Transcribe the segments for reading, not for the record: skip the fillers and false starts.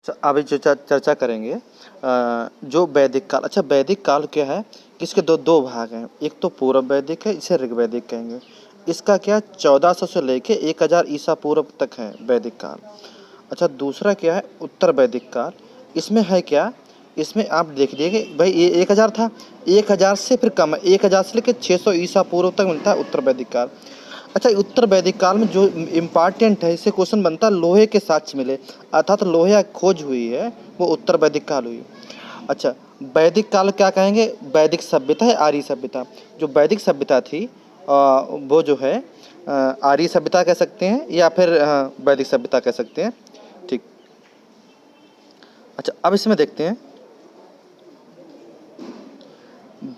अभी जो चर्चा करेंगे जो वैदिक काल। अच्छा, वैदिक काल क्या है कि इसके दो भाग हैं। एक तो पूर्व वैदिक है, इसे ऋग्वैदिक कहेंगे। इसका क्या 1400 से लेके 1000 ईसा पूर्व तक है वैदिक काल। अच्छा, दूसरा क्या है उत्तर वैदिक काल। इसमें है क्या, इसमें आप देख लीजिए भाई ये 1000 था, 1000 से फिर कम है, 1000 से लेकर 600 ईसा पूर्व तक मिलता है उत्तर वैदिक काल। अच्छा, उत्तर वैदिक काल में जो इम्पॉर्टेंट है, इससे क्वेश्चन बनता है लोहे के साक्ष्य मिले, अर्थात लोहे खोज हुई है, वो उत्तर वैदिक काल हुई। अच्छा, वैदिक काल क्या कहेंगे, वैदिक सभ्यता है, आर्य सभ्यता। जो वैदिक सभ्यता थी वो जो है आर्य सभ्यता कह सकते हैं या फिर वैदिक सभ्यता कह सकते हैं। ठीक। अच्छा, अब इसमें देखते हैं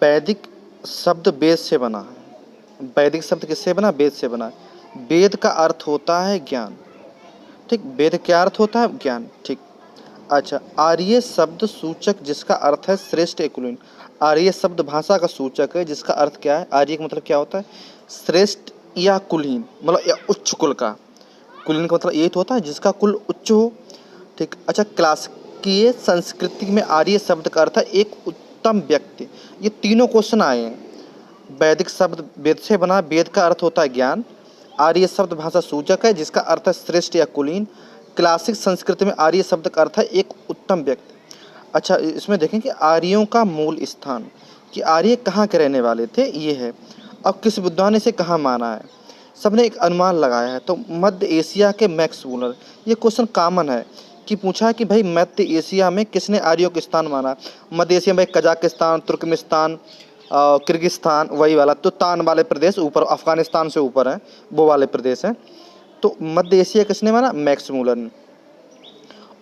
वैदिक शब्द वेद से बना है। वैदिक शब्द किससे बना, वेद से बना है। वेद का अर्थ होता है ज्ञान। ठीक, वेद क्या अर्थ होता है, ज्ञान। ठीक। अच्छा, आर्य शब्द सूचक जिसका अर्थ है श्रेष्ठ या कुलीन। आर्य शब्द भाषा का सूचक है जिसका अर्थ क्या है, आर्य का मतलब क्या होता है, श्रेष्ठ या कुलीन, मतलब या उच्च कुल का। कुलीन का मतलब ये तो होता है जिसका कुल उच्च हो। ठीक। अच्छा, क्लासिकीय संस्कृति में आर्य शब्द का अर्थ है एक उत्तम व्यक्ति। ये तीनों क्वेश्चन आए हैं। वैदिक शब्द वेद से बना, वेद का अर्थ होता है ज्ञान। आर्य शब्द भाषा सूचक है जिसका अर्थ है श्रेष्ठ या कुलीन। क्लासिक संस्कृति में आर्य शब्द का अर्थ है एक उत्तम व्यक्ति। अच्छा, इसमें देखें कि आर्यों का मूल स्थान, कि आर्य कहाँ के रहने वाले थे, ये है। अब किस विद्वान ने इसे कहाँ माना है, सबने एक अनुमान लगाया है। तो मध्य एशिया के मैक्स वूलर। ये क्वेश्चन कॉमन है कि पूछा कि भाई मध्य एशिया में किसने आर्यों का स्थान माना। मध्य एशिया में कजाकिस्तान, तुर्कमेनिस्तान, किर्गिस्तान, वही वाला, तो तान वाले प्रदेश ऊपर अफगानिस्तान से ऊपर हैं, वो वाले प्रदेश हैं। तो मध्य एशिया किसने माना, मैक्स मूलर ने।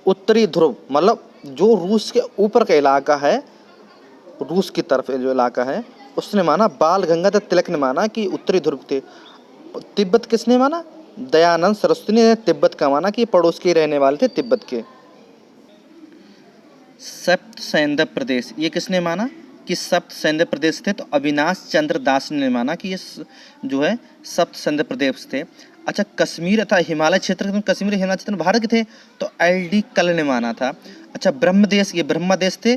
उत्तरी ध्रुव मतलब जो रूस के ऊपर का इलाका है, रूस की तरफ जो इलाका है, उसने माना। बाल गंगाधर तिलक ने माना कि उत्तरी ध्रुव थे। तिब्बत किसने माना, दयानंद सरस्वती ने तिब्बत का माना कि पड़ोस के रहने वाले थे तिब्बत के। सप्त सैंधव प्रदेश, ये किसने माना कि सप्त सैंधव प्रदेश थे, तो अविनाश चंद्र दास ने माना कि ये जो है सप्त सैंधव प्रदेश थे। अच्छा, कश्मीर अथा हिमालय क्षेत्र, कश्मीर हिमालय क्षेत्र भारत के थे, तो LD कल ने माना था। अच्छा, ब्रह्मदेश, ये ब्रह्मदेश थे,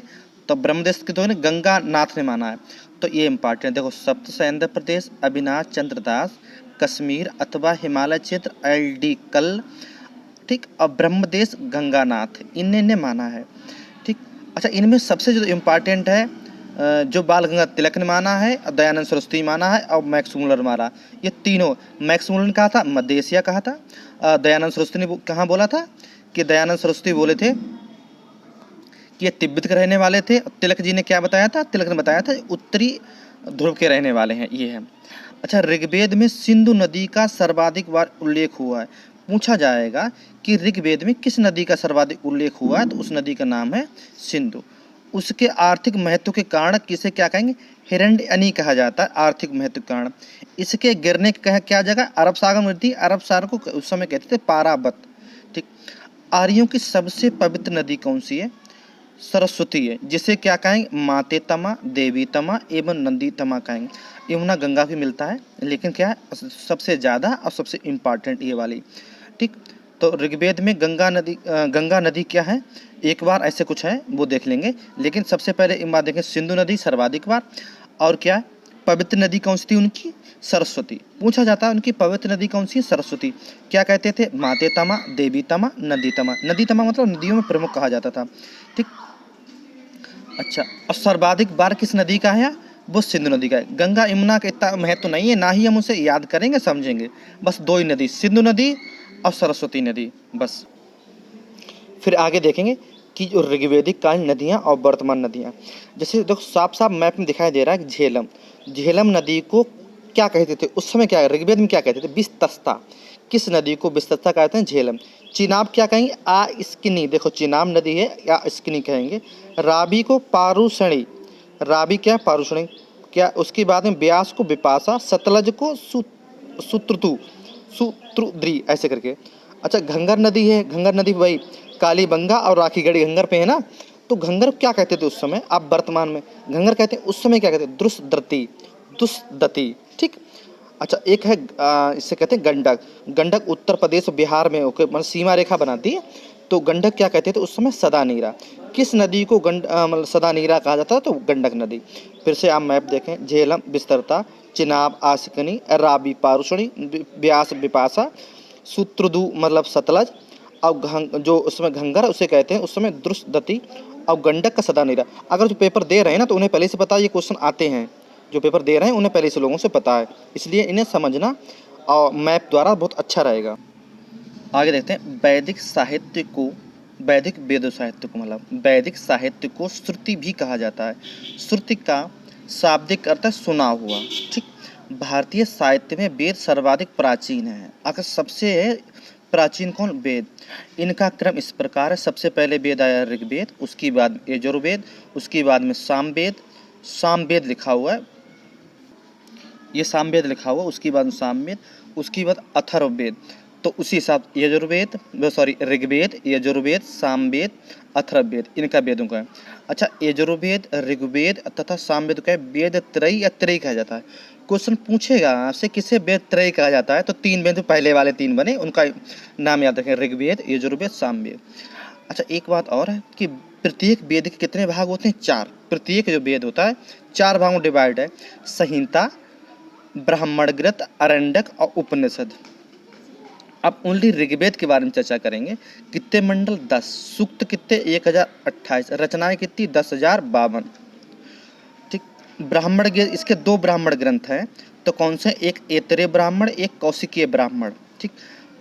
तो ब्रह्मदेश के तो गंगा नाथ ने माना है। तो ये इंपॉर्टेंट, देखो सप्त सैंधव प्रदेश, अविनाश चंद्र दास, कश्मीर अथवा हिमालय क्षेत्र LD कल। ठीक, और ब्रह्मदेश गंगानाथ, इन्हें माना है। ठीक। अच्छा, इनमें सबसे जो इम्पॉर्टेंट है जो बाल गंगाधर तिलक ने माना है, दयानंद सरस्वती माना है, और मैक्स मूलर माना। ये तीनों, मैक्स मूलर ने कहा था मध्य एशिया कहा था, दयानंद सरस्वती ने कहाँ बोला था कि दयानंद सरस्वती बोले थे कि ये तिब्बत के रहने वाले थे। तिलक जी ने क्या बताया था, तिलक ने बताया था उत्तरी ध्रुव के रहने वाले हैं, ये है। अच्छा, ऋग्वेद में सिंधु नदी का सर्वाधिक बार उल्लेख हुआ है। पूछा जाएगा कि ऋग्वेद में किस नदी का सर्वाधिक उल्लेख हुआ है, तो उस नदी का नाम है सिंधु। उसके आर्थिक महत्व के कारण किसे क्या कहेंगे, हिरण्यनी कहा जाता है, आर्थिक महत्व के कारण। इसके गिरने के क्या जगह, अरब सागर में थी, अरब सागर को उस समय कहते थे पाराबत। ठीक। आर्यों की सबसे पवित्र नदी कौन सी है, सरस्वती है, जिसे क्या कहेंगे, माते तमा, देवी तमा एवं नंदी तमा कहेंगे। यमुना गंगा भी मिलता है, लेकिन क्या है सबसे ज़्यादा और सबसे इम्पॉर्टेंट ये वाली। ठीक। तो ऋग्वेद में गंगा नदी क्या है, एक बार ऐसे कुछ है वो देख लेंगे, लेकिन सबसे पहले एक बार देखें सिंधु नदी सर्वाधिक बार। और क्या पवित्र नदी कौन सी थी उनकी, सरस्वती। पूछा जाता है उनकी पवित्र नदी कौन सी है, सरस्वती। क्या कहते थे, माते तमा, देवी तमा, नदी तमा। नदी तमा मतलब नदियों में प्रमुख कहा जाता था। ठीक। अच्छा, और सर्वाधिक बार किस नदी का है, वो सिंधु नदी का है। गंगा यमुना का इतना महत्व नहीं है, ना ही हम उसे याद करेंगे समझेंगे, बस दो ही नदी, सिंधु नदी और सरस्वती नदी, बस। फिर आगे देखेंगे कि जो ऋग्वेदिक कालीन नदियाँ और वर्तमान नदियाँ, जैसे देखो साफ साफ मैप में दिखाई दे रहा है कि झेलम, झेलम नदी को क्या कहते थे उस समय, क्या ऋग्वेद में क्या कहते थे, विस्तस्ता। किस नदी को विस्तस्ता कहते हैं, झेलम। चिनाब क्या कहेंगे, आ स्किनी, देखो चिनाब नदी है या स्किनी कहेंगे। रावी को पारुषणी, रावी क्या पारुषणी क्या, उसके बाद में ब्यास को विपाशा, सतलज को सुत्रतु, सुत्रुद्री ऐसे करके। अच्छा, घंगर नदी है, घंगर नदी वही कालीबंगा और राखीगढ़ी घंगर पे है ना। तो घंगर क्या कहते थे उस समय, आप वर्तमान में घंगर कहते हैं, उस समय क्या कहते हैं, दुष्दती, दुष्दती। ठीक। अच्छा, एक है इससे कहते हैं गंडक। गंडक उत्तर प्रदेश बिहार में ओके मतलब सीमा रेखा बनाती है, तो गंडक क्या कहते थे उस समय? सदा नीरा। किस नदी को मतलब सदा नीरा कहा जाता है? तो गंडक नदी। फिर से आप मैप देखें, झेलम विस्तरता, चिनाब आसिकनी, रावी पारुषणी, व्यास विपाशा, सूत्रदू मतलब सतलज, और जो उसमें घंगर उसे कहते हैं उस समय द्रुष्दती, और गंडक का सदा नीरा। अगर जो पेपर दे रहे हैं ना तो उन्हें पहले से पता है ये क्वेश्चन आते हैं, जो पेपर दे रहे हैं उन्हें पहले से लोगों से पता है, इसलिए इन्हें समझना और मैप द्वारा बहुत अच्छा रहेगा। आगे देखते हैं, वैदिक साहित्य को, वैदिक वेद साहित्य को मतलब वैदिक साहित्य को श्रुति भी कहा जाता है। श्रुति का शाब्दिक अर्थ है सुना हुआ। ठीक, भारतीय साहित्य में वेद सर्वाधिक प्राचीन है। अगर सबसे प्राचीन कौन? वेद। इनका क्रम इस प्रकार है, सबसे पहले वेद आया ऋग्वेद, उसके बाद यजुर्वेद, उसके बाद में सामवेद, सामवेद लिखा हुआ है, ये सामवेद लिखा हुआ, उसके बाद सामवेद, उसके बाद अथर्ववेद। तो उसी हिसाब यजुर्वेद ऋग्वेद, यजुर्वेद, सामवेद, अथर्ववेद, इनका वेदों का है। अच्छा, यजुर्वेद, ऋग्वेद तथा सामवेद का वेद त्रयी या त्रयी कहा जाता है। क्वेश्चन पूछेगा आपसे किसे वेद त्रयी कहा जाता है, तो तीन वेद पहले वाले तीन बने, उनका नाम याद रखें, ऋग्वेद, यजुर्वेद, सामवेद। अच्छा, एक बात और है कि प्रत्येक वेद के कितने भाग होते हैं? 4। प्रत्येक जो वेद होता है 4 भागों में डिवाइड है, संहिता, ब्राह्मण ग्रंथ, अरण्यक और उपनिषद। अब ओनली ऋग्वेद के बारे में चर्चा करेंगे। कितने मंडल? 10। सूक्त कितने? 1028। रचनाएं कितनी? 10,052। ठीक, ब्राह्मण ग्रंथ, इसके 2 ब्राह्मण ग्रंथ हैं, तो कौन से? एक ऐतरेय ब्राह्मण, एक कौशिकीय ब्राह्मण। ठीक,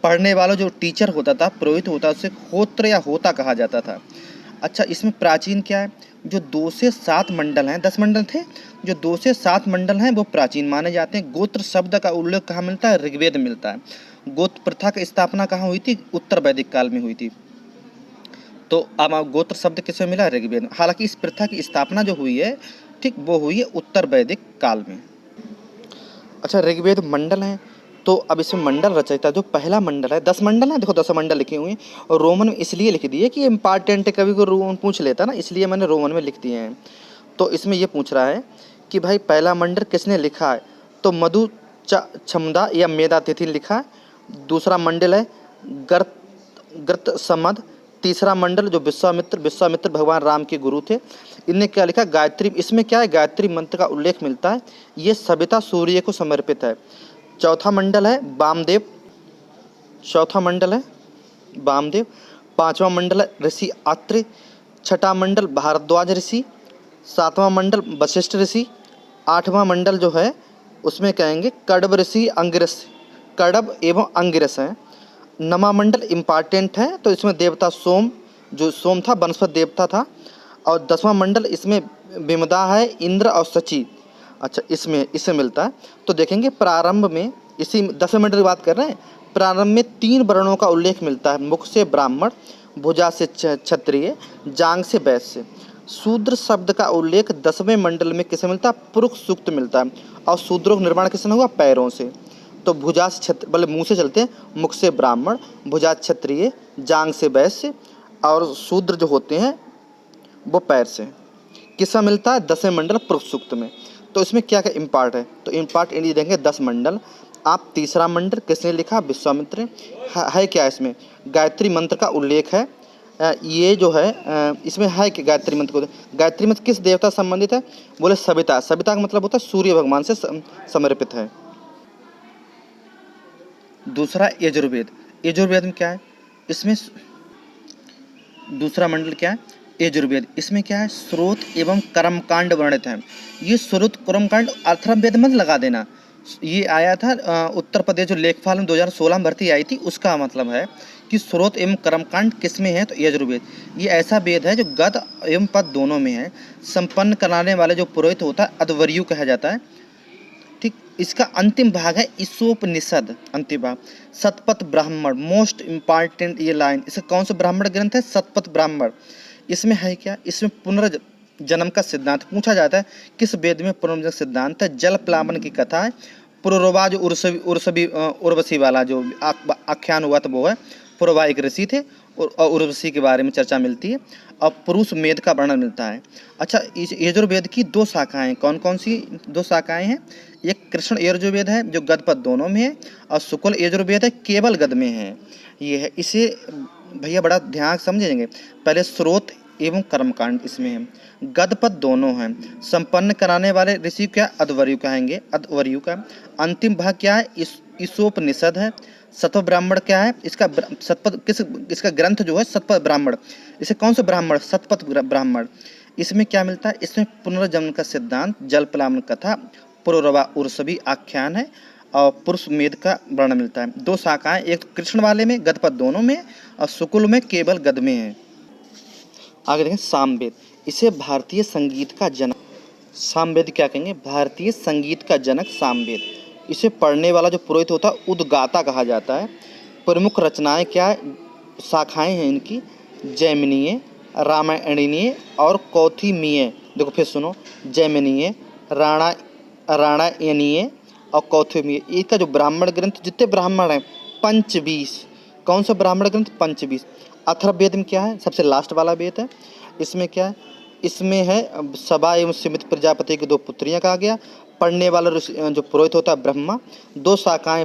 पढ़ने वाला जो टीचर होता था, पुरोहित होता, उसे होत्र या होता कहा जाता था। अच्छा, इसमें प्राचीन क्या है? जो 2 से 7 मंडल हैं, 10 मंडल थे, जो 2 से 7 मंडल हैं वो प्राचीन माने जाते हैं। गोत्र शब्द का उल्लेख कहाँ मिलता है? ऋग्वेद मिलता है। गोत्र प्रथा की स्थापना कहाँ हुई थी? उत्तर वैदिक काल में हुई थी। तो अब गोत्र शब्द किसमें मिला? ऋग्वेद में। हालांकि इस प्रथा की स्थापना जो हुई है, ठीक, वो हुई है उत्तर वैदिक काल में। अच्छा, ऋग्वेद मंडल है, तो अब इसमें मंडल रचयिता जो पहला मंडल है, 10 मंडल है, देखो 10 मंडल लिखे हुए हैं, और रोमन में इसलिए लिख दिए कि ये इंपॉर्टेंट है, कभी को रोमन पूछ लेता ना, इसलिए मैंने रोमन में लिख दिए हैं। तो इसमें ये पूछ रहा है कि भाई पहला मंडल किसने लिखा है? तो मधु छमदा या मेधा तिथि लिखा है। दूसरा मंडल है गर्त समद। तीसरा मंडल जो विश्वामित्र भगवान राम के गुरु थे, इनने क्या लिखा? गायत्री। इसमें क्या है? गायत्री मंत्र का उल्लेख मिलता है, ये सविता सूर्य को समर्पित है। चौथा मंडल है वामदेव। चौथा मंडल है वामदेव। पांचवा मंडल है ऋषि आत्रेय। छठा मंडल भारद्वाज ऋषि। सातवां मंडल वशिष्ठ ऋषि। आठवां मंडल जो है उसमें कहेंगे कड़ब ऋषि अंगिरस, कड़ब एवं अंगिरस है। नवा मंडल इम्पॉर्टेंट है, तो इसमें देवता सोम, जो सोम था वनस्पत देवता था। और 10वां मंडल इसमें विमदा है, इंद्र और शची। अच्छा, इससे मिलता है। तो देखेंगे प्रारंभ में, इसी 10वें मंडल की बात कर रहे हैं, प्रारंभ में 3 वर्णों का उल्लेख मिलता है, मुख से ब्राह्मण, भुजा से क्षत्रिय, जांग से वैश्य। शूद्र शब्द का उल्लेख 10वें मंडल में किसे मिलता है? पुरुष सूक्त मिलता है। और शूद्रों का निर्माण किसने हुआ? पैरों से। तो भुजा से क्षत्रिय, बोले मुँह से चलते हैं, मुख से ब्राह्मण, भुजा क्षत्रिय, जांग से वैश्य, और शूद्र जो होते हैं वो पैर से। किसमें मिलता है? 10वें मंडल पुरुष सूक्त में। तो इसमें क्या क्या इम्पार्ट है? तो इम्पार्ट ये देंगे 10 मंडल। आप तीसरा मंडल किसने लिखा? विश्वामित्र है क्या? इसमें गायत्री मंत्र का उल्लेख है। ये जो है इसमें है कि गायत्री मंत्र को, गायत्री मंत्र किस देवता से संबंधित है? बोले सविता। सविता का मतलब होता है सूर्य भगवान से समर्पित है। दूसरा यजुर्वेद। यजुर्वेद में क्या है? इसमें दूसरा मंडल क्या है? यजुर्वेद। इसमें क्या है? स्रोत एवं कर्मकांड वर्णित है। ये स्रोत कर्मकांड अथर्ववेद मत लगा देना, ये आया था उत्तर प्रदेश जो लेखपाल में 2016 में भर्ती आई थी, उसका मतलब है कि स्रोत एवं कर्मकांड किसमें है? तो यजुर्वेद। ये ऐसा वेद है जो गद एवं पद दोनों में है। संपन्न कराने वाले जो पुरोहित होता है अध्वर्यु कहा जाता है। ठीक, इसका अंतिम भाग है ईशोपनिषद, अंतिम भाग। शतपथ ब्राह्मण, मोस्ट इम्पॉर्टेंट ये लाइन। इसका कौन सा ब्राह्मण ग्रंथ है? शतपथ ब्राह्मण। इसमें है क्या? इसमें पुनर्जन्म का सिद्धांत पूछा जाता है। किस वेद में पुनर्जन्म सिद्धांत है? जल प्लावन की कथा है। पुरुरवा जो उर्वशी वाला जो आख्यान हुआ था वो है, पुरवा एक ऋषि थे, और उर्वशी के बारे में चर्चा मिलती है और पुरुष मेद का वर्णन मिलता है। अच्छा, इस यजुर्वेद की 2 शाखाएं हैं, कौन कौन सी 2 शाखाएं हैं? एक कृष्ण यजुर्वेद है जो गद पद दोनों में है, और शुक्ल यजुर्वेद है केवल गद में है। ये है, इसे भैया बड़ा ध्यान समझेंगे। पहले स्रोत एवं कर्मकांड इसमें है, गद पद दोनों हैं। संपन्न कराने वाले ऋषि क्या? अध्वर्यु कहेंगे, अध्वर्यु का। अंतिम भाग क्या है? ईशोपनिषद है। सत्व ब्राह्मण क्या है? इसका सतपथ इसका ग्रंथ जो है सतपथ ब्राह्मण। इसे कौन सा ब्राह्मण? सतपथ ब्राह्मण। इसमें क्या मिलता है? इसमें पुनर्जन्म का सिद्धांत, जल प्लावन कथा, पुररवा उर्सवी आख्यान है और पुरुष मेद का वर्णन मिलता है। 2 शाखाएं, एक तो कृष्ण वाले में गदपद दोनों में और शुक्ल में केवल गद में है। आगे देखें सामवेद, इसे भारतीय संगीत का जनक, सामवेद क्या कहेंगे? भारतीय संगीत का जनक सामवेद। इसे पढ़ने वाला जो पुरोहित होता है उद्गाता कहा जाता है। प्रमुख रचनाएं क्या है? शाखाएं हैं इनकी, जैमिनीय, रामायणीय और कौथिमीय। देखो फिर सुनो, जैमिनीय, राणायनीय और कौथिमीय। इसका जो ब्राह्मण ग्रंथ, जितने ब्राह्मण हैं 25। कौन सा ब्राह्मण ग्रंथ? 25। अथर्ववेद में क्या है? सबसे लास्ट वाला वेद है। इसमें क्या है? इसमें है सभा एवं सीमित प्रजापति की 2 पुत्रियां कहा गया। पढ़ने वाला जो पुरोहित होता है ब्रह्मा। 2 शाखाएं,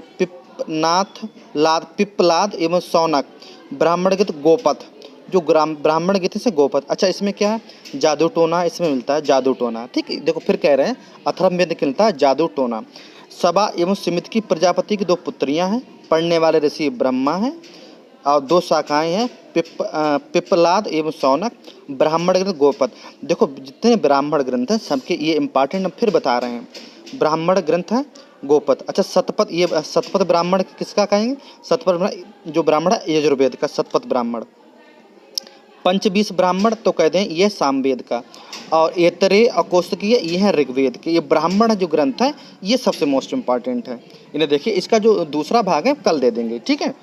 पिप्पलाद एवं सौनक। ब्राह्मण गीत गोपथ, जो ब्राह्मण गीत से गोपथ। अच्छा, इसमें क्या है? जादू टोना इसमें मिलता है, जादू टोना। ठीक है, देखो फिर कह रहे हैं अथर्ववेद के मिलता है जादू टोना। सभा एवं सीमित की प्रजापति की 2 पुत्रियां हैं। पढ़ने वाले ऋषि ब्रह्मा हैं और 2 शाखाएं हैं, पिप्पलाद एवं सौनक। ब्राह्मण ग्रंथ गोपथ। देखो जितने ब्राह्मण ग्रंथ हैं सबके ये इंपॉर्टेंट हम फिर बता रहे हैं। ब्राह्मण ग्रंथ है गोपथ। अच्छा, सतपथ, ये सतपथ ब्राह्मण किसका कहेंगे? सतपथ ब्राह्मण जो ब्राह्मण है यजुर्वेद का सतपथ ब्राह्मण। 25 ब्राह्मण तो कह दें ये सामवेद का, और ऐतरेय और कौशिकीय ये है ऋग्वेद के। ये ब्राह्मण जो ग्रंथ है ये सबसे मोस्ट इम्पॉर्टेंट है। इन्हें देखिए, इसका जो दूसरा भाग है कल दे देंगे, ठीक है।